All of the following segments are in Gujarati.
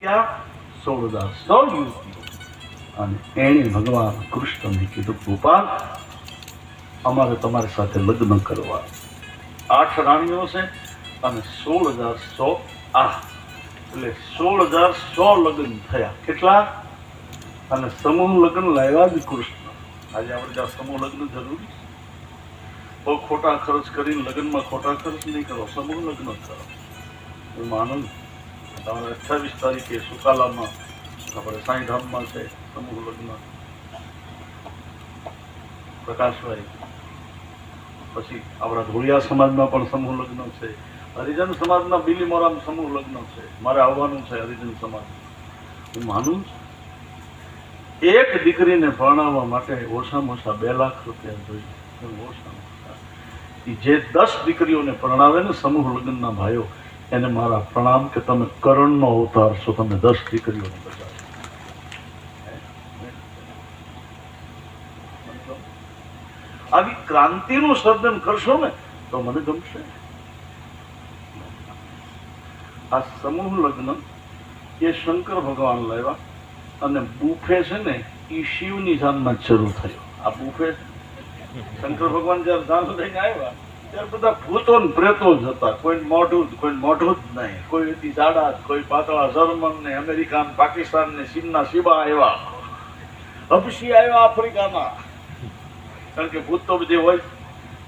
ક્યાં 16,100 યુવતીઓ. અને એણે ભગવાન કૃષ્ણને કીધું, ગોપાલ અમારે તમારી સાથે લગ્ન કરવા. 8 રાણીઓ છે અને 16,100 આ, એટલે 16,100 લગ્ન થયા. કેટલા? અને સમૂહ લગ્ન લાવ્યા જ કૃષ્ણ. આજે આપણે ત્યાં સમૂહ લગ્ન જરૂરી છે. બહુ ખોટા ખર્ચ કરીને લગ્નમાં ખોટા ખર્ચ નહીં કરો, સમૂહ લગ્ન કરો. હું માનું તમારે 28 તારીખે સુકાલામાં આપણે સાંઈધામમાં છે સમૂહ લગ્ન, પ્રકાશભાઈ. પછી આપણા ધોળિયા સમાજમાં પણ સમૂહ લગ્ન છે, હરિજન સમાજના બિલીમોરામાં સમૂહ લગ્ન છે. મારે આવવાનું છે હરિજન સમાજ. હું માનું છું એક દીકરીને પરણાવવા માટે ઓછામાં ઓછા 2 લાખ રૂપિયા જોઈએ. ઓછામાં ઓછા જે 10 દીકરીઓને પરણાવે ને સમૂહ લગ્નના ભાઈઓ, એને મારા પ્રણામ કે તમે કરણનો અવતાર છો, તમે 10 દીકરીઓને બચાવો. આવી ક્રાંતિનું સર્જન કરશો ને તો મને ગમશે. આ સમૂહ લગ્ન એ શંકર ભગવાન લાવ્યા અને બુફે છે ને એ શિવની જાનમાં શરૂ થયો. આ બુફે શંકર ભગવાન જયારે જાન લઈને આવ્યા ત્યારે બધા ભૂતો ને પ્રેતો જ હતા. કોઈ મોઢું જ નહીં, કોઈ હતી જાડા, કોઈ પાતળા. જર્મન ને અમેરિકા ને પાકિસ્તાન ને ચીનના શિબા આવ્યા, હબશી આવ્યા આફ્રિકાના. કારણ કે ભૂત તો બધી હોય.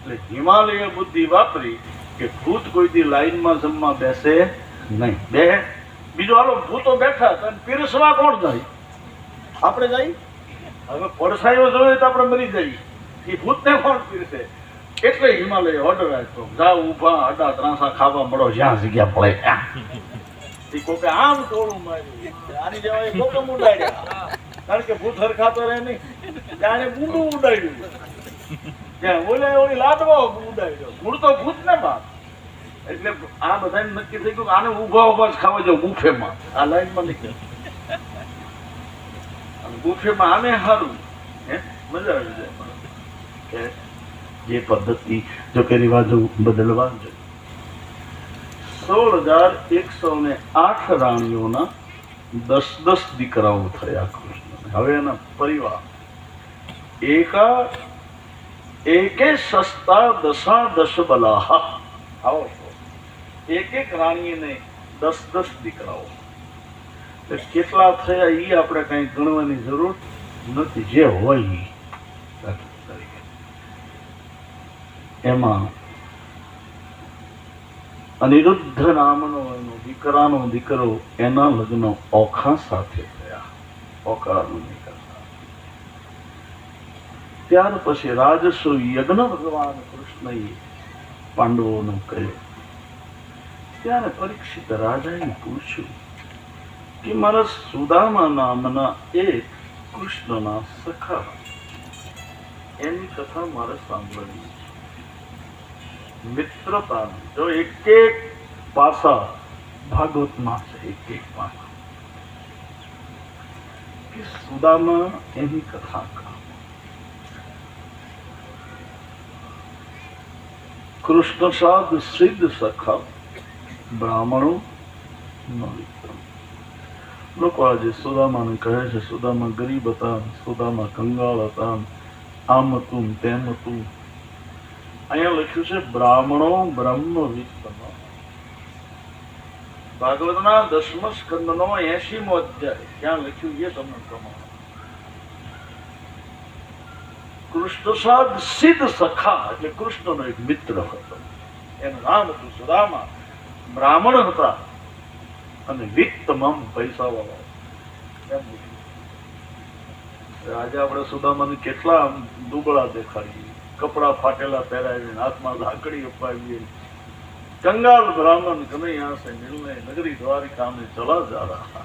એટલે હિમાલય બુદ્ધિ વાપરી કે ભૂત કોઈ દી લાઈનમાં જમવા બેસે નહીં. બે બીજું હાલો ભૂતો બેઠા તો પીરસવા કોણ જાય? આપણે જઈ. હવે પડસાયો જોઈએ તો આપણે મરી જઈએ. એ ભૂતને કોણ પીરસે? એટલે હિમાલય ઓર્ડર આપ્યો, જાઓ ઊભા અડા ત્રાસા ખાવા મળો જ્યાં જગ્યા પડે. એ કોકે આમ ટોળું માર્યું, આની જેવા કોકે ઉડાડ્યા. કારણ કે ભૂત હરખાતો રહે નહીં, ત્યાં બૂંદું ઉડાડ્યું, ત્યાં ઓલી લાડવા ઉડાડ્યો. મૂળ તો ભૂત ને બાપ. એટલે આ બધાને નક્કી થઈ ગયું કે આને ઊભા જ ખાવા જાવ બુફેમાં, આ લાઈનમાં નહીં. બુફેમાં આને સારું, મજા આવી જાય. જે પદ્ધતિ જો કે રિવાજો બદલવા જોઈએ. 16,108 રાણીઓના 10 દીકરાઓ થયા કૃષ્ણ. હવે એના પરિવાર એકે સસ્તા 10 બલાહા. આવો એક રાણીને 10 દીકરાઓ. કેટલા થયા એ આપણે કઈ ગણવાની જરૂર નથી. જે હોય એમાં અનિરુદ્ધ નામનો એનો દીકરાનો દીકરો, એના લગ્ન ઓખા સાથે થયા. ઓખાનું નીકળતા. ત્યાર પછી રાજસો યજ્ઞ ભગવાન કૃષ્ણએ પાંડવોનું કહ્યું. ત્યારે પરીક્ષિત રાજાએ પૂછ્યું કે મારા સુદામા નામના એક કૃષ્ણના સખા, એની કથા મારે સાંભળવી છે. મિત્રતા જો એક પાસા ભાગવતમાં છે, એક પાસા કે સુદામા એની કથા કહા. કૃષ્ણ સાદ સિદ્ધ સખા બ્રાહ્મણો ન વિક્રમ. લોકો આજે સુદામાને કહે છે સુદામા ગરીબ હતા, સુદામા કંગાળ હતા, આમ હતું તેમ હતું. અહીંયા લખ્યું છે બ્રાહ્મણો બ્રહ્મ વિત્તમ. ભાગવતના 10મા સ્કંદનો 80મો અધ્યાય ત્યાં લખ્યું એ તમને પ્રમાણ. કૃષ્ણ સાદ સિદ્ધ સખા એટલે કૃષ્ણનો એક મિત્ર હતો, એનું નામ હતું સુદામા. બ્રાહ્મણ હતા અને વિત્તમાં પૈસા વાળા. આજે આપણે સુદામાને કેટલા દુબળા દેખાડીએ, કપડા ફાટેલા પહેરાવીને, હાથમાં લાકડી અપાવીએ. કંગાલ બ્રાહ્મણ કનૈયા સે મિલને નગરી દ્વારિકા में चला जा रहा.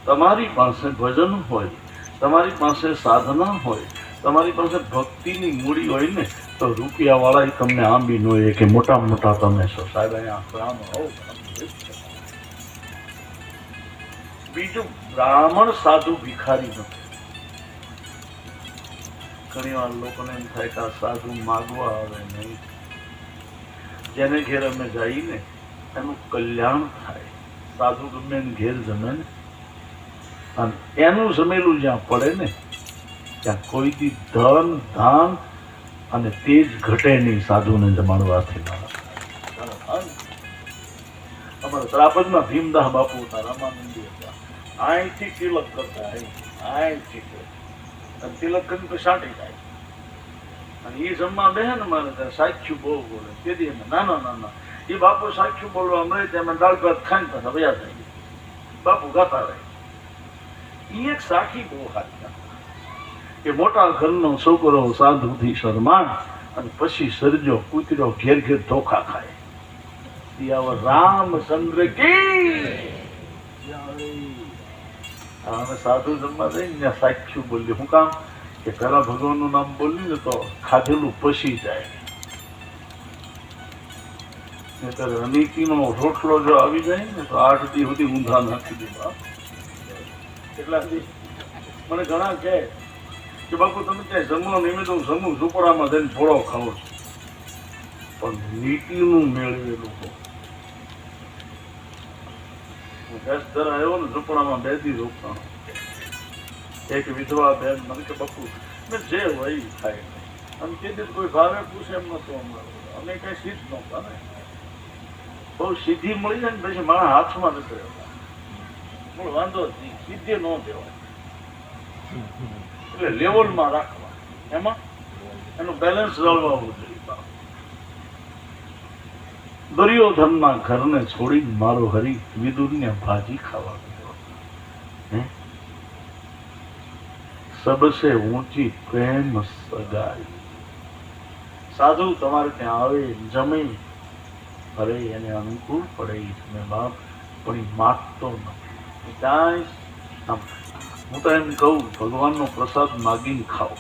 તમારી પાસે ભજન હોય, તમારી પાસે સાધના હોય, તમારી પાસે ભક્તિની મૂડી હોય ને તો રૂપિયા વાળા તમને આંબી ન હોય કે મોટા મોટા તમે છો સાહેબ અહીંયા આવો. બીજું બ્રાહ્મણ સાધુ ભિખારી નથી. ઘણી વાર લોકોને એમ થાય કે આ સાધુ માગવા આવે નહીં. જેને ઘેર અમે જઈને એનું કલ્યાણ થાય, સાધુ ગમે એને ઘેર જમે ને, અને એનું જમેલું જ્યાં પડે ને ત્યાં કોઈ દી ધન ધાન અને તેજ ઘટે નહીં સાધુને જમાડવાથી. અમારા ત્રાપજમાં ભીમદાસ બાપુ હતા, રામાનંદી હતા, અહીંથી તિલક કરતા, અહીંથી અને તિલક કરીને સાંટી જાય, અને એ જમવા બેહે ને મારે ત્યાં સાચું બહુ બોલે. તેથી અમે નાના એ બાપુ સાચું બોલવા મળે ત્યાં દાળ ભાત ખાઈને પાછા વયા જાય. બાપુ ગાતા રહે. એ એક સાખી બહુ સાચી કે મોટા ઘરનો છોકરો સાધુથી શરમાણ અને પછી સર્જો કૂતરો ઘેર ઘેર ધોખા ખાય. રામચંદ્ર કી અમે સાધુ જમવા જઈને સાચું બોલ્યું. શું કામ કે પેલા ભગવાનનું નામ બોલ્યું ને તો ખાધેલું પસી જાય. અનિતિનો રોટલો જો આવી જાય ને તો 8 દી સુધી ઊંધા નાખી દેવા. એટલા મને ઘણા કહે કે બાપુ તમે ક્યાંય જમવા નિમિત્ત હું જમું ઝૂંપડામાં જઈને થોડો ખાઉં છું, પણ નીતિનું મેળવેલું ગેસ ધરા આવ્યો ને ઝૂંપડામાં 2 દી રોકાણો. એક વિધવા બેન મને કે બાપુ મેં જે હોય ખાય, અને તે દિવસ કોઈ ભાવે પૂછે એમ નતો અમારું. અમે કઈ સીધ નહોતા ને, બહુ સીધી મળી જાય ને પછી મારા હાથમાં નથી રહેતા. પણ વાંધો જ નહીં, સીધે ન દેવાય, એટલે લેવલમાં રાખવા, એમાં એનું બેલેન્સ જળવાવું જોઈએ. દુર્યોધનના ઘરને છોડીને મારો હરી વિદુરને ભાજી ખાવા ગયો. સબસે ઊંચી પ્રેમ સગાઈ. સાધુ તમારે ત્યાં આવે જમે, અરે એને અનુકૂળ પડે તમે બાપ, પણ એ માગતો નથી. ત્યાં હું તો એમ કહું ભગવાનનો પ્રસાદ માગીને ખાઓ.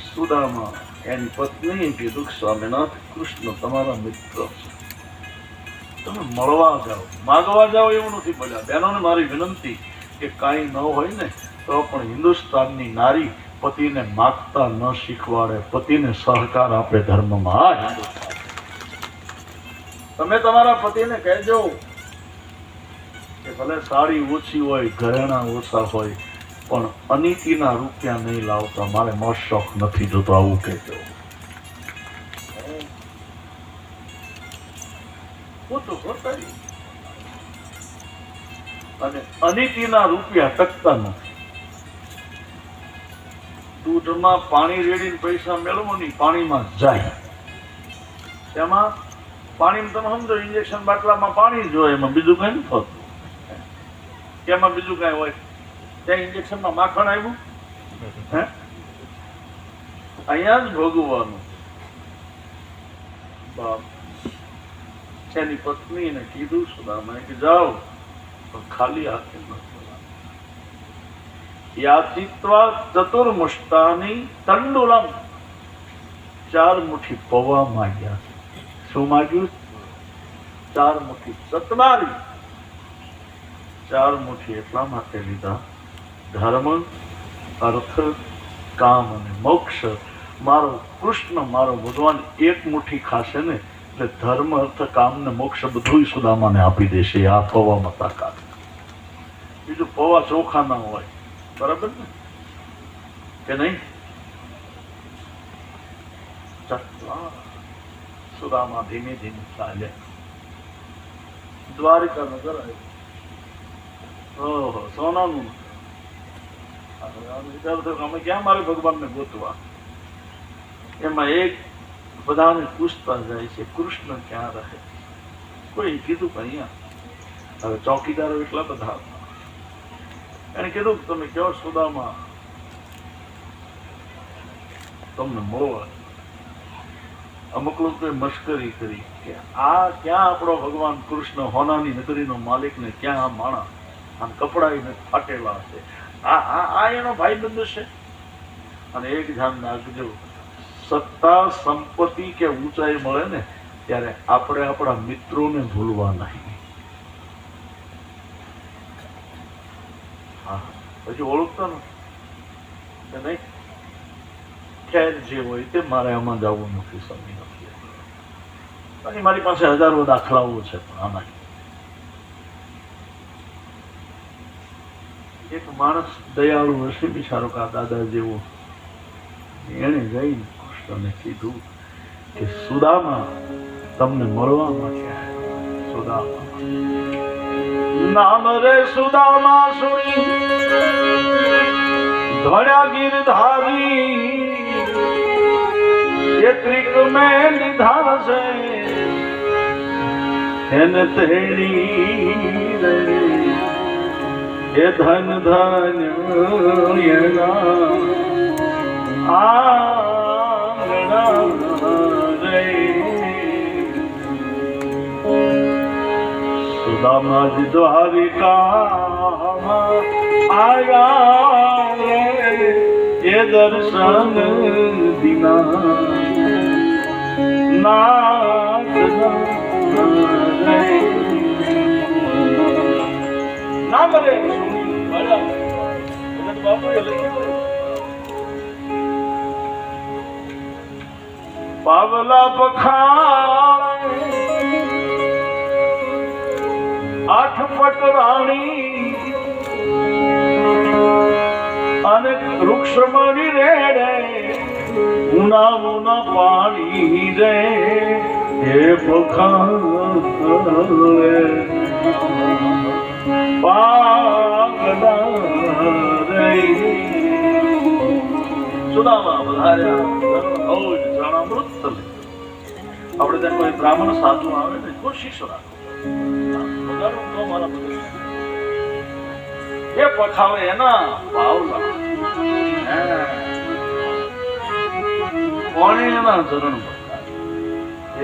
સુદામા એની પત્ની કીધું સ્વામિનાથ કૃષ્ણ તમારા મિત્ર છે, તમે મળવા જાઓ, માગવા જાઓ એવું નથી બોલ્યા. બહેનોને મારી વિનંતી કે કાંઈ ન હોય ને તો પણ હિન્દુસ્તાનની નારી પતિને માગતા ન શીખવાડે, પતિને સહકાર આપે ધર્મમાં. તમે તમારા પતિને કહેજો કે ભલે સાડી ઓછી હોય, ઘરેણા ઓછા હોય, પણ અનિતિના રૂપિયા નહીં લાવતા, મારે મોજ શોખ નથી જોતો, આવું કહેજો. અને અનિતિના રૂપિયા ટકતા નથી. દૂધમાં પાણી રેડીને પૈસા મેળવો નહીં, પાણીમાં જાય. તેમાં પાણી તમે સમજો, ઇન્જેક્શન બાટલામાં પાણી જોઈએ, એમાં બીજું કઈ નથી થતું. એમાં બીજું કઈ હોય, ત્યાં ઇન્જેક્શનમાં માખણ આવ્યું, હે અહીંયા જ ભોગવવાનું. બાપ એની પત્નીને કીધું સુદામાએ કે જાઓ પણ ખાલી હાથે ન જવાનું. યાચિત્વા ચતુર્મુષ્ટાની તંડુલમ. 4 મુઠ્ઠી પૌવા માંગ્યા. શું માંગ્યું? 4 મુઠ્ઠી સતવારી. 4 મુઠ્ઠી એટલા માટે લીધા, ધર્મ અર્થ કામ અને મોક્ષ મારો કૃષ્ણ મારો ભગવાન 1 મુઠ્ઠી ખાશે ને એટલે ધર્મ અર્થ કામ ને મોક્ષ બધું સુદામાને આપી દેશે. આ પૌવામાં તાકાત. બીજું પૌવા ચોખા ના હોય, બરાબર ને કે નહીં? સુદામા ધીમે ધીમે ચાલ્યા. દ્વારિકા નગર આવ્યું. ઓહો, સોનાનું. વિચાર થયો અમે ક્યાં મારે ભગવાનને ગોતવા. એમાં એક બધાને પૂછતા જાય છે કૃષ્ણ ક્યાં રહે. કોઈ કીધું કે અહીંયા. હવે ચોકીદારો એટલા બધા હતા. એને કીધું તમે કયો સુદામા તમને મળવા. અમુક લોકોએ મશ્કરી કરી કે આ ક્યાં આપણો ભગવાન કૃષ્ણ હોનાની નગરીનો માલિક ને ક્યાં આ માણા આમ કપડાઈને ફાટેલા છે, આ એનો ભાઈબંધ છે. અને એક ધ્યાન રાખજો, સત્તા સંપત્તિ કે ઊંચાઈ મળે ને ત્યારે આપણે આપણા મિત્રોને ભૂલવા નહીં. હા, પછી ઓળખતા નથી નહીં. ખેર જે હોય તે મારે આમાં જવું નથી, સમય નથી. અને મારી પાસે હજારો દાખલાઓ છે, પણ આમાં એક માણસ દયાળુ હશે બિચારો કા દાદા જેવો, એને જઈને કૃષ્ણને કીધું કે સુદામા તમને મળવા માટે આવ્યા. સુદામા નામ રે સુદામા સુણી ધોળ્યા ગીરધારી એ ત્રિક મેં લીધા છે એને તેડી રે એ ધન ધન સુદામાજી દ્વારિકામાં આયા એ દર્શન દિના નાથ નામ રે પાવલા પખા આઠ પટરાણી અને વૃક્ષમણી રેડે ઉના ઉના પાણી રે હે પખા પાગલા રે સુદામા વધાર્યા અમૃત આપણે ત્યાં કોઈ બ્રાહ્મણ સાધુ આવે ને કોશિશ રાખો એ પખાવે એના પાવલા કોણે એના ચરણ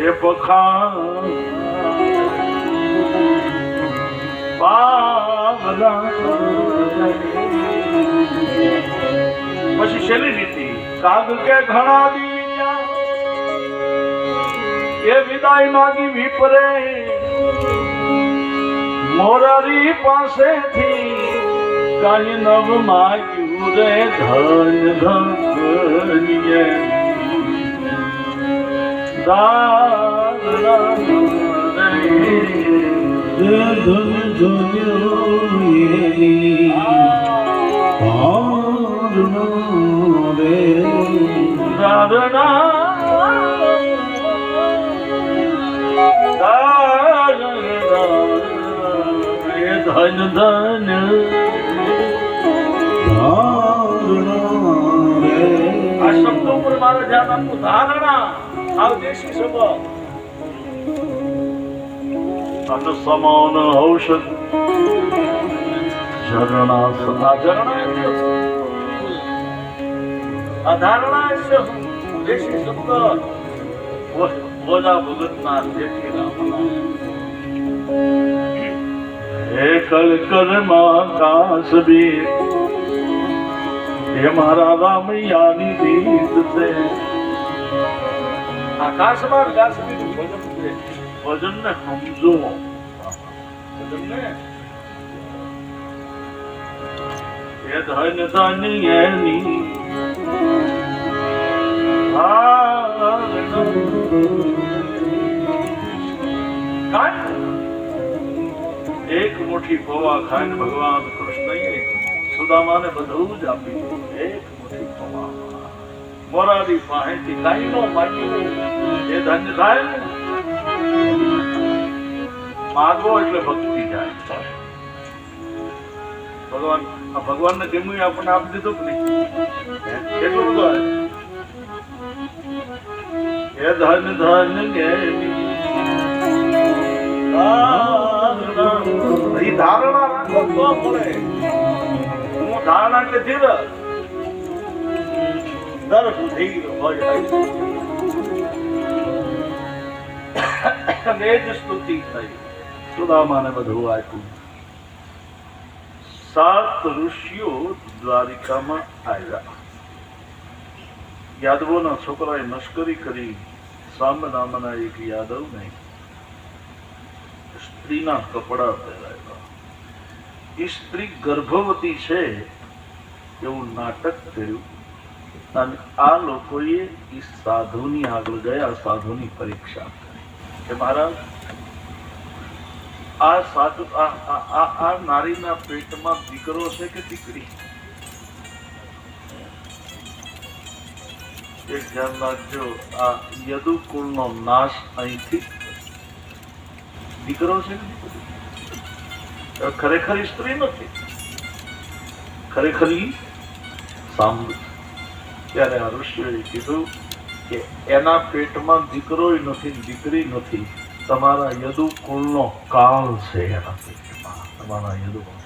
એ પખા પાવલા પછી શેલી નીતિ કાગ કે ઘણા દિવ્યા એ વિદાય માગી વિપરે મોરારી પાસેથી કાંઈ નવ માગ્યું રે ધન ધન્ય ધન ધન આ શબ્દો ઉપર મારે ધ્યાન આપવું. ધારણા આ દેશી શબ્દ અન સમાન ઔષધ ઝરણા સદા ઝરણા આ ધારણા છે દેશી શબ્દ બોલા ભગતના દેખી રામના કલ કરમાં કાસબીર એ મારા રામૈયાની રીત છે. આકાશમાં કાસબીર ભજન છે. ભજન ને સમજો, ભજન ને એ ધન ધન એની એક મુઠ્ઠી પૌવા ખાઈને ભગવાન કૃષ્ણએ સુદામાને બધું જ આપ્યું. એક મુઠ્ઠી પૌવા મોરારી પાસેથી કાંઈ ન માગ્યું એ ધન્ય થાય. માગો એટલે ભક્તિ જાય. ભગવાનને જેમનું આપણને આપી દીધું કે નહીં એટલું બધું એ ધન ધન્ય ધારણા રાખો તો મળે. હું ધારણા એટલે ધીરજ દર્શ થઈ જ સ્તુતિ થઈ. સુદામાને બધું આપ્યું. 7 ઋષિઓ દ્વારિકામાં આવ્યા. યાદવોના છોકરાએ મશ્કરી કરી. સાંબ નામના એક યાદવને સ્ત્રીના કપડા પહેરાવ્યા. એ સ્ત્રી ગર્ભવતી છે એવું નાટક કર્યું અને આ લોકોએ એ સાધુની આગળ ગયા. સાધુની પરીક્ષા કરી. કે મહારાજ આ સાધુ આ નારીના પેટમાં દીકરો છે કે દીકરી? એક ધ્યાન રાખજો, આ યદુકુળનો નાશ અહીંથી દીકરો છે કે દીકરી? ખરેખર સ્ત્રી નથી, ખરેખર સાંભળ્યું. ત્યારે આ ઋષિઓએ કીધું કે એના પેટમાં દીકરોય નથી, દીકરી નથી, તમારા યદુકુળનો કાળ છે એના પેટમાં. તમારા યદુકુળ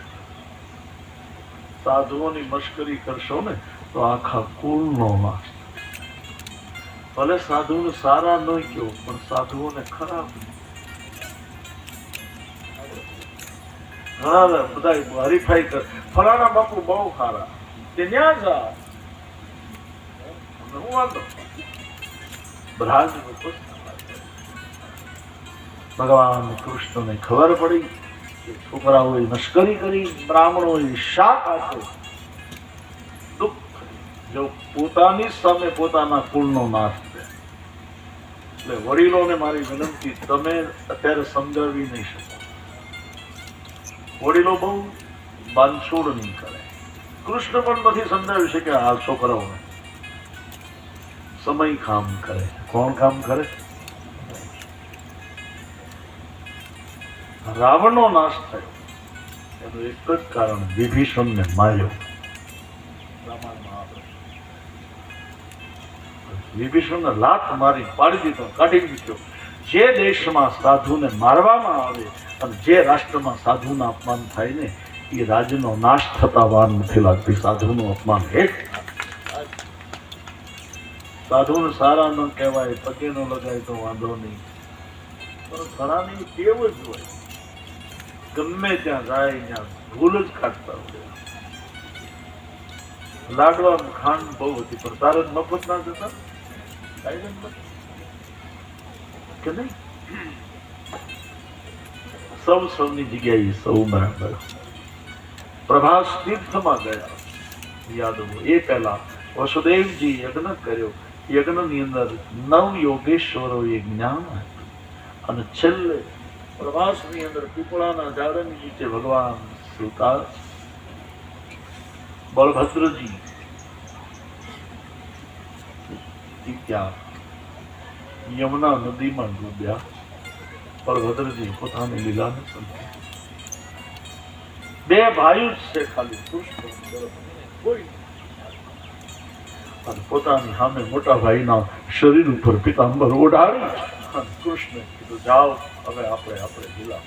સાધુઓની મશ્કરી કરશો ને તો આખા કુળનો નાશ. ભલે સાધુને સારા ન કહો, પણ સાધુઓને ખરાબ. ઘણા બધા હરીફાઈ કર, ફલાણા બાપુ બહુ સારા, તે ન્યા જા. હું વાંધો ભગવાન કૃષ્ણને ખબર પડી કે છોકરાઓએ મશ્કરી કરી, બ્રાહ્મણોએ શાપ આપ્યો. દુઃખ જો પોતાની સામે પોતાના કુળનો નાશ છે. એટલે વડીલોને મારી વિનંતી, તમે અત્યારે સમજાવી નહીં શકો. વડીલો બહુ બાંધછોડ નહીં કરે. કૃષ્ણ પણ નથી સમજાવી શકે આ છોકરાઓને. સમય કામ કરે. કોણ કામ કરે? રાવણનો નાશ થયો એનું એક જ કારણ, વિભીષણને માર્યો. વિભીષણને લાત મારી પાડી દીધો, કાઢી મૂક્યો. જે દેશમાં સાધુને મારવામાં આવે અને જે રાષ્ટ્રમાં સાધુના અપમાન થાય ને, એ રાજ્યનો નાશ થતા વાર નથી લાગતી. સાધુનું અપમાન એક સાધુને સારા ન કહેવાય, પગે ન લગાય તો વાંધો નહીં, પણ ઘણાની ટેવ જ હોય, ગમે ત્યાં જાય ત્યાં ભૂલ જ કાઢતા હોય. લાડવામાં ખાંડ બહુ હતી, પણ તારે મફત ના જતા કે નહીં? સૌની જગ્યાએ સૌ બરાબર. પ્રભાસ તીર્થમાં ગયા યાદવો. એ પહેલા વસુદેવજી યજ્ઞ કર્યો. યજ્ઞની અંદર 9 યોગેશ્વરોએ જ્ઞાન આપ્યું. અને છેલ્લે પ્રભાસની અંદર પીપળાના ઝાડની નીચે ભગવાન સુતા, બળભદ્રજી ત્યાં યમુના નદીમાં ડૂબ્યા. બળભદ્રજી પોતાની લીલાને સમજ્યા. 2 ભાઈઓ જ છે ખાલી, કૃષ્ણ કોઈ. અને પોતાની સામે મોટા ભાઈના શરીર ઉપર પિતાંબર ઓઢાડી કૃષ્ણ કીધું, જાઓ હવે આપણે લીલા.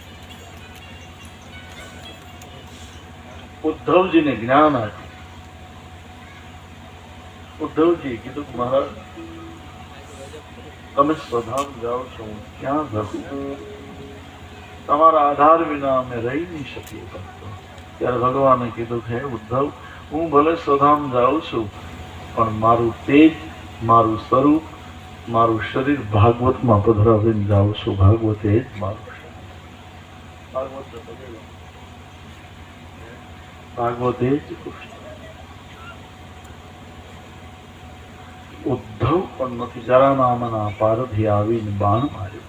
ઉદ્ધવજીને જ્ઞાન આપ્યું. ઉદ્ધવજી કીધું, મહારાજ તમે સ્વધામ જાઓ છો, હું ક્યાં રહું? તમારા આધાર વિના અમે રહી નહીં શકીએ. ત્યારે ભગવાને કીધું કે ઉદ્ધવ, હું ભલે સ્વધામ જાઉં છું, પણ મારું તેજ, મારું સ્વરૂપ, મારું શરીર ભાગવતમાં પધરાવીને જાઉં છું. ભાગવત એ જ મારું શરીર. ભાગવત એ જ કૃષ્ણ. ઉદ્ધવ પણ નથી. જરા નામના પારધી આવીને બાણ માર્યો.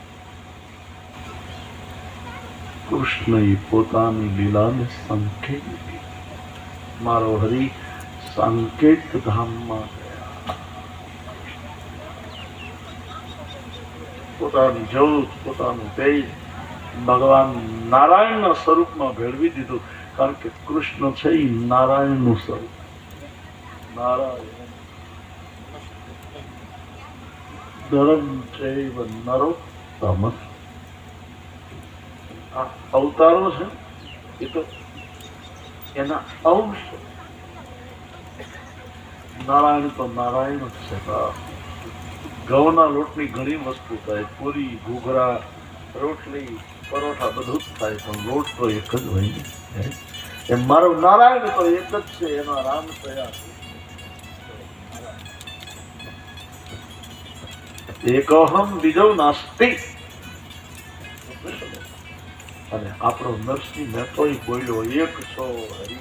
કૃષ્ણએ પોતાની લીલાને સંકેત દીધી. મારો હરિ સંકેત ધામમાં ગયા. પોતાની જ્યોત, પોતાનું તેજ ભગવાન નારાયણના સ્વરૂપમાં ભેળવી દીધું. કારણ કે કૃષ્ણ છે એ નારાયણનું સ્વરૂપ. નારાયણ ધર્મ ચૈવ નરોત્તમ. આ અવતારો છે એ તો એના અંશ. નારાયણ તો નારાયણ જ છે. ઘઉંના લોટની ઘણી વસ્તુ થાય, પૂરી, ઘૂઘરા, રોટલી, પરોઠા બધું જ થાય, પણ લોટ તો એક જ હોય ને. એમ મારો નારાયણ તો એક જ છે, એના રામ થયા એક અહમ બીજો નાસ્તિ. અને આપણો નરસિંહ મહેતોય બોલ્યો, એક છો હરિ.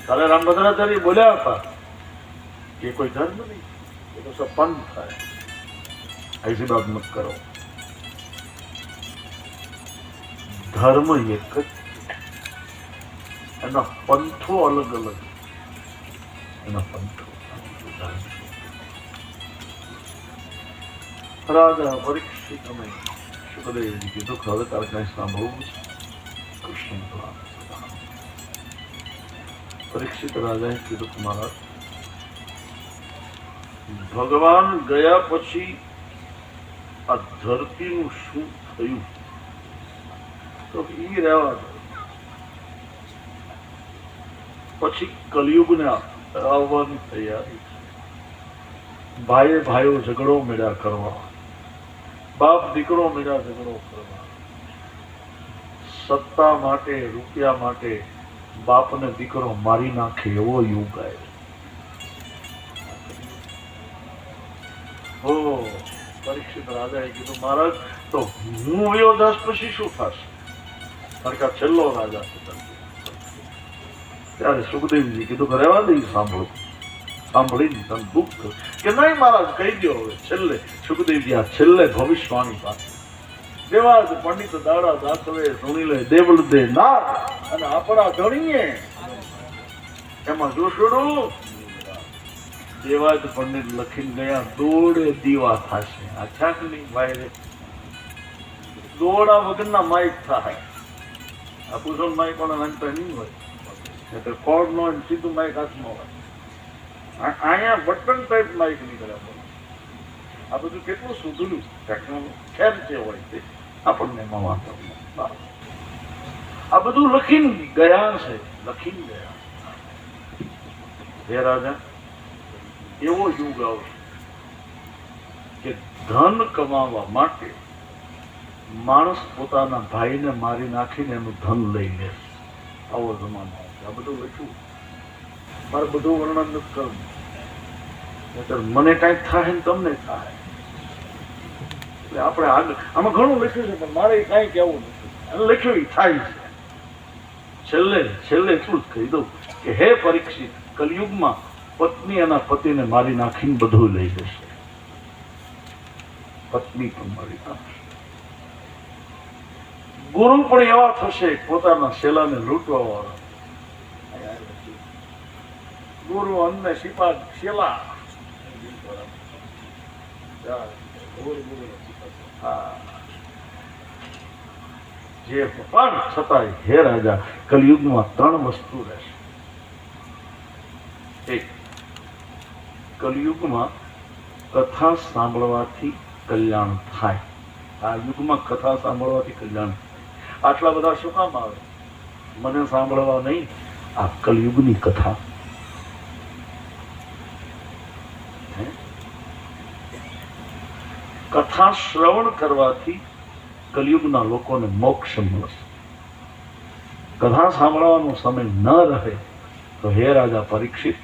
તારે રામભદ્રાચાર્ય બોલ્યા હતા કે કોઈ ધર્મ નહીં, એ તો सब पंथ है, ऐसी बात मत करो। धर्म एक ज, एना पंथो अलग अलग, एना पंथो। राजा परीक्षित में सुखदेव जी की दुख હવે તારે કઈ સાંભળવું છે? કૃષ્ણ ભગવાન પરીક્ષિત રાજાએ કીધું કે મહારાજ, ભગવાન ગયા પછી આ ધરતીનું શું થયું? તો ઈ રહેવા દો, પછી કલિયુગને આવવાની તૈયારી છે। ભાઈએ ભાઈઓ ઝઘડો મેળા કરવા, બાપ દીકરો મેળા ઝઘડો કરવા, સત્તા માટે રૂપિયા માટે બાપને દીકરો મારી નાખે એવો યુગ આવ્યો। પરીક્ષિત રાજાએ કીધું મહારાજ, તો હું વયો દાસ પછી શું થશે? કારણ કે છેલ્લો રાજા છે। ત્યારે સુખદેવજી કીધું કે રહેવા દઈ, સાંભળો। સાંભળીને તને દુઃખ થયું કે નહીં મહારાજ, કહી દો હવે છેલ્લે। સુખદેવજી આ છેલ્લે ભવિષ્યવાણી પાસે દેવાજ પંડિત દાડા દાખવે સુણી લે દેવળ દે નાર, અને આપણા ધણીએ એમાં જોશોડું દેવાજ પંડિત લખીને ગયા, દોડે દીવા થશે। આ છાકની ભાઈ દોડા વગરના માઇક થાય। આ પૂછો માઇક પણ નાનતા નહીં હોય, એટલે કોડ નો સીધું માઇક હાથમાં હોય। અહીંયા બટન ટાઈપ માઇક નીકળ્યા। આ બધું કેટલું સુધર્યું ટેકનોલોજી ખેર જે હોય તે આપણને એમાં વાંધો નહીં। આ બધું લખીને ગયા છે, લખીને ગયા। હે રાજા, એવો યુગ આવશે કે ધન કમાવા માટે માણસ પોતાના ભાઈને મારી નાખીને એનું ધન લઈ લે। આવો જમાનો આવશે। આ બધું લખ્યું, મારે બધું વર્ણન નથી કરવું, મને કાંઈક થાય ને તમને થાય। એટલે આપણે આગળ આમાં ઘણું લખ્યું છે, પણ મારે કાંઈ કહેવું નથી, અને લખ્યું થાય છે। છેલ્લે એટલું જ કહી દઉં કે હે પરીક્ષિત, કલયુગમાં પત્ની એના પતિને મારી નાખીને બધું લઈ જશે। પત્ની પણ મારી નાખશે, ગુરુ પણ એવા થશે પોતાના શેલાને લૂંટવા વાળા। ગુરુ અન્ન શિપા શેલા, જે પણ છતાંય હે રાજા, કલયુગમાં 3 વસ્તુ રહેશે। એક, કલયુગમાં કથા સાંભળવાથી કલ્યાણ થાય। આ યુગમાં કથા સાંભળવાથી કલ્યાણ થાય। આટલા બધા શું કામ આવે? મને સાંભળવા નહીં, આ કલયુગની કથા। કથા શ્રવણ કરવાથી કલયુગના લોકોને મોક્ષ મળશે। કથા સાંભળવાનો સમય ન રહે તો હે રાજા પરીક્ષિત,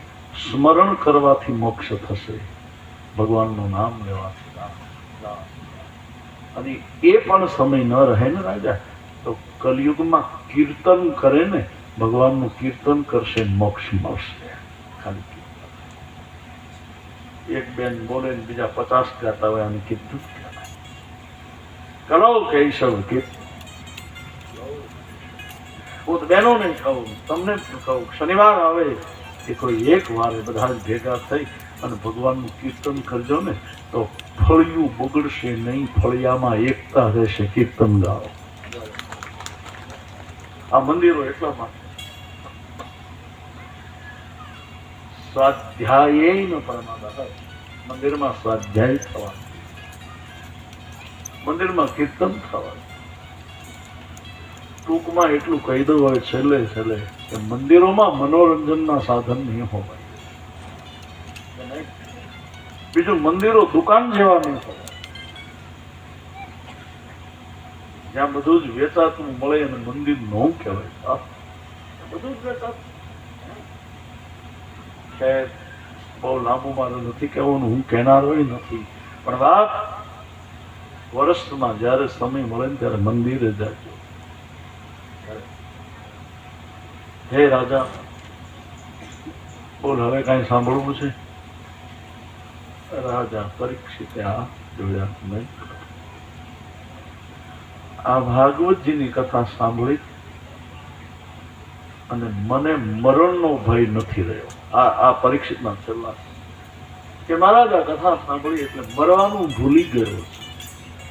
સ્મરણ કરવાથી મોક્ષ થશે, ભગવાનનું નામ લેવાથી। અને એ પણ સમય ન રહે ને રાજા, તો કલયુગમાં કીર્તન કરે ને, ભગવાનનું કીર્તન કરશે, મોક્ષ મળશે। ખાલી એક બેન બોલે ને બીજા 50 ગાતા હોય, અને કીર્તન કરો કૈશવ કીર્તન। હું તો બહેનો નહીં કહું, તમને પણ કહું, શનિવાર આવે એ કોઈ એક વાર બધા જ ભેગા થઈ અને ભગવાનનું કીર્તન કરજો ને, તો ફળિયું બગડશે નહીં, ફળિયામાં એકતા રહેશે। કીર્તન ગાઓ। આ મંદિરો એટલા માટે સ્વાધ્યાય ન પરમાદા, મંદિરમાં સ્વાધ્યાય થવાનું, મંદિરમાં કીર્તન થવાનું। ટૂંકમાં એટલું કહી દઉં હવે છેલ્લે કે મંદિરોમાં મનોરંજનના સાધન નહીં હોવા, બીજું મંદિરો દુકાન જેવા નહીં હોય, જ્યાં બધું જ વેચાતું મળે અને મંદિર ન કહેવાય। બધું જ વેચાતું। ખેર બહુ લાંબુ મારે નથી કહેવાનું, હું કહેનારો નથી, પણ વાત વર્ષમાં જયારે સમય મળે ને ત્યારે મંદિરે જાજો। હે રાજા, બોલ હવે કાંઈ સાંભળવું છે? રાજા પરીક્ષિતે આ જોયા નહીં. આ ભાગવતજીની કથા સાંભળી અને મને મરણનો ભય નથી રહ્યો. આ પરીક્ષિતના છેલ્લા કે મહારાજ આ કથા સાંભળી એટલે મરવાનું ભૂલી ગયો છે.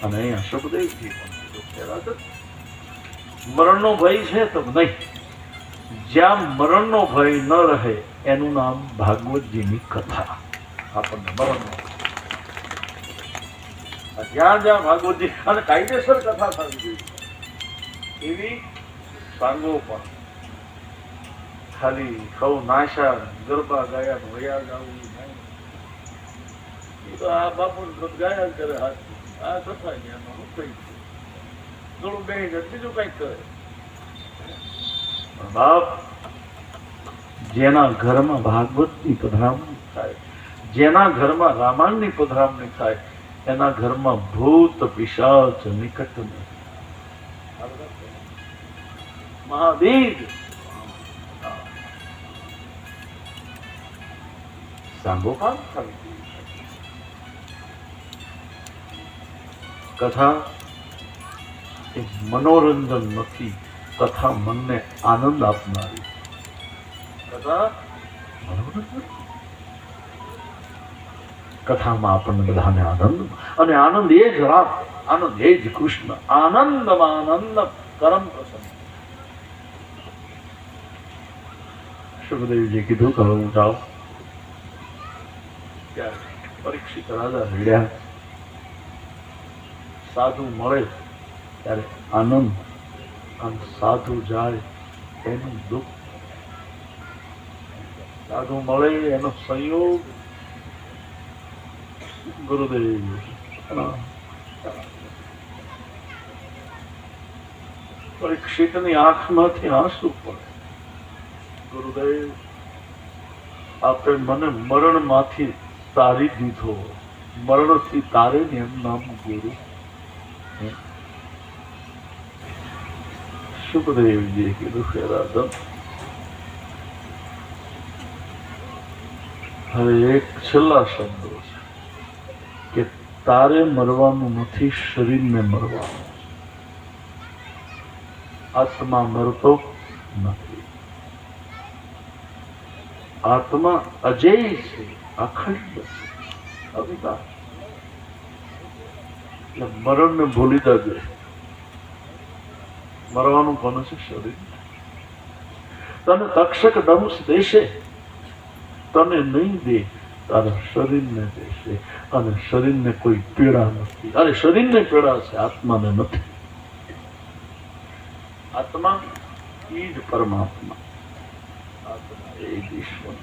અને અહીંયા સુખદેવજી પણ મરણનો ભય છે તો નહીં. જ્યાં મરણનો ભય ન રહે એનું નામ ભાગવતજીની કથા. આપણને મરણનો જ્યાં જ્યાં ભાગવતજી અને કાયદેસર કથા થવી જોઈએ એવી સાંગો પણ ખાલી ખવ નાશા ગરબા ગાયા વયા ગાવું નહીં. એ તો આ બાપુ ગાયા કરે હાથ આ કથા જ્ઞાનમાં હું કઈ થોડું બે બીજું કઈક કરે. બાપ જેના ઘરમાં ભાગવતની પધરામણી થાય, જેના ઘરમાં રામાયણની પધરામણી થાય એના ઘરમાં ભૂત પિશાચ નિકટ નથી. મહાવીર સાંગોપાંગ થવી કથા એ મનોરંજન નથી. કથા મનને આનંદ આપનારી કથા કથામાં આપણને બધાને આનંદ અને આનંદ એ જ રામ, આનંદ એ જ કૃષ્ણ. આનંદમાં આનંદ કરમ પ્રસન્ન. સુખદેવજી કીધું કે હું જાઉં. ત્યારે પરીક્ષિત રાજા રડ્યા. સાધુ મળે ત્યારે આનંદ અને સાધુ જાય એનું દુઃખ. સાધુ મળે એનો સંયોગ. ગુરુદેવ પરીક્ષિતની આંખમાંથી આંસુ પડે. ગુરુદેવ આપે મને મરણમાંથી તારી દીધો, મરણથી તારે ને એમ નામ ગુરુ. સુખદેવજીએ કીધું કે રાધન હવે એક છેલ્લા શબ્દો છે કે તારે મરવાનું નથી, શરીરને મરવાનું. આત્મા મરતો નથી. આત્મા અજેય છે, અખંડ છે, અવિનાશ. એટલે મરણને ભૂલી જજે. મરવાનું કોને છે? શરીર. તને તક્ષક દંશ દેશે, તને નહીં દે, તારા શરીરને દેશે. અને શરીરને કોઈ પીડા નથી. અરે શરીરને પીડા છે, આત્માને નથી. આત્મા એ જ પરમાત્મા, આત્મા એ જ ઈશ્વર.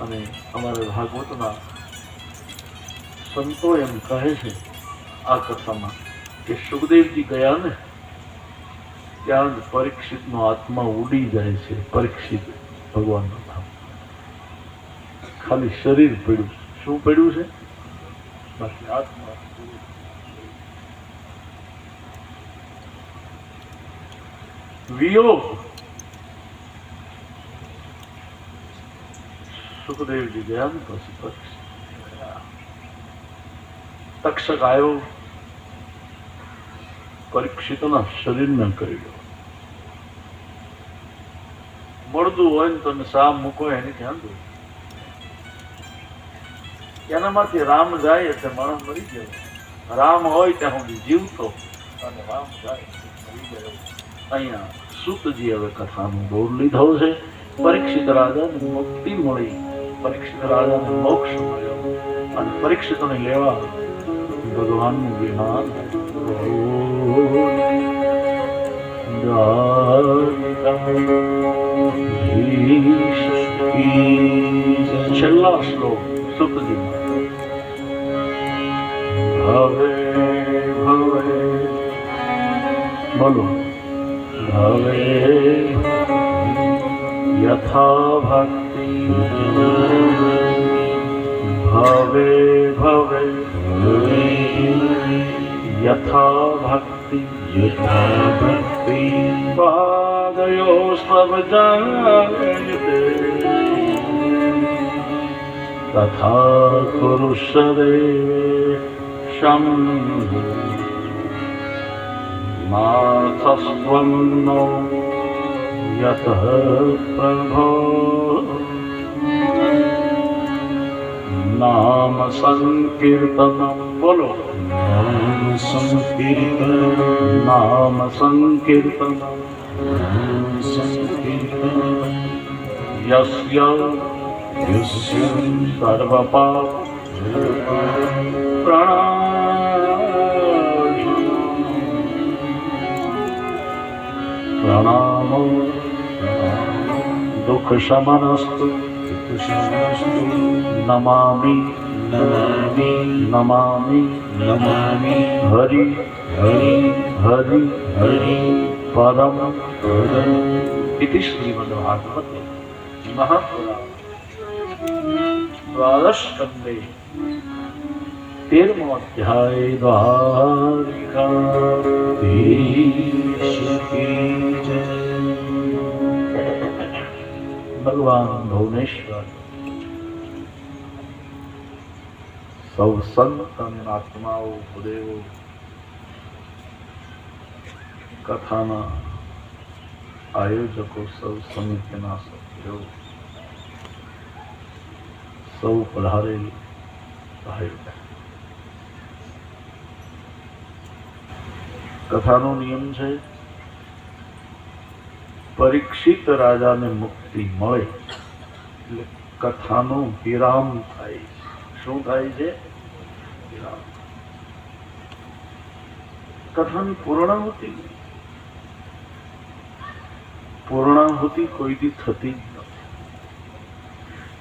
અને અમારે ભાગવતના સંતો એમ કહે છે આ કથામાં કે સુખદેવજી ગયા ને ત્યાં જ પરીક્ષિતનો આત્મા ઉડી જાય છે. પરીક્ષિત ભગવાનનું નામ. ખાલી શરીર પડ્યું. શું પડ્યું છે? બાકી આત્મા. વિયોગ. સુખદેવજી ગયા ને પછી પરીક્ષિત તક્ષક આવ્યો, પરીક્ષિતના શરીરને કરી દો. મળતું હોય ને તમે સા મૂકો એની ધ્યાન દો. એનામાંથી રામ જાય એટલે માણસ મરી ગયો. રામ હોય ત્યાં સુધી જીવતો અને રામ જાય મરી ગયો. અહીંયા સૂતજી હવે કથાનો બોર લીધો છે. પરીક્ષિત રાજાને મુક્તિ મળી, પરીક્ષિત રાજાને મોક્ષ મળ્યો અને પરીક્ષિતને લેવા ભગવાનનું વિમાન. છેલ્લા શ્લોક સુતજી. ભવે ભવે બોલો. ભવે યથા ભક્તિ ભવે ભવે યથા ભક્તિ પાદયો સ્વજાયતે તથા પુરુષદેવેશં નાથસ્ત્વં નો યતઃ પ્રભો નામ સંકીર્તનમ બોલો નામ સંકીર્તન નામ સંકીર્તનમ સંકીર્તન યસ્ય યસ્ય સર્વપાપ પ્રણામો દુઃખ શમનસ્તુ કુશલસ્તુ નમામિ નમામિ નમામિ નમામિ હરિ હરિ હરિ હરિ પરમ પરમ इति श्रीमद्भागवते महापुराणे द्वादशस्कन्धे 13मो अध्याय द्वारिकाधीश की जय। भगवान भुवनेश्वर સૌ સંત આત્માઓ ભૂદેવો કથાના આયોજકો સૌ સમિતિના સભ્યો સૌ પધારેલ ભાઈઓ, કથાનો નિયમ છે પરીક્ષિત રાજાને મુક્તિ મળે એટલે કથાનો વિરામ થાય. શું થાય છે? વિરામ. કથાની પૂર્ણાહુતિ પૂર્ણાહુતિ કોઈથી થતી જ નથી.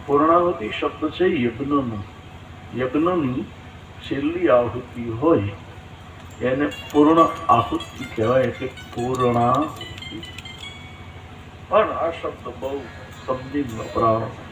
પૂર્ણાહુતિ શબ્દ છે યજ્ઞનો. યજ્ઞની છેલ્લી આહુતિ હોય એને પૂર્ણ આહુતિ કહેવાય, એટલે પૂર્ણાહુતિ. પણ આ શબ્દ બહુ સમજીને વપરાવાનો.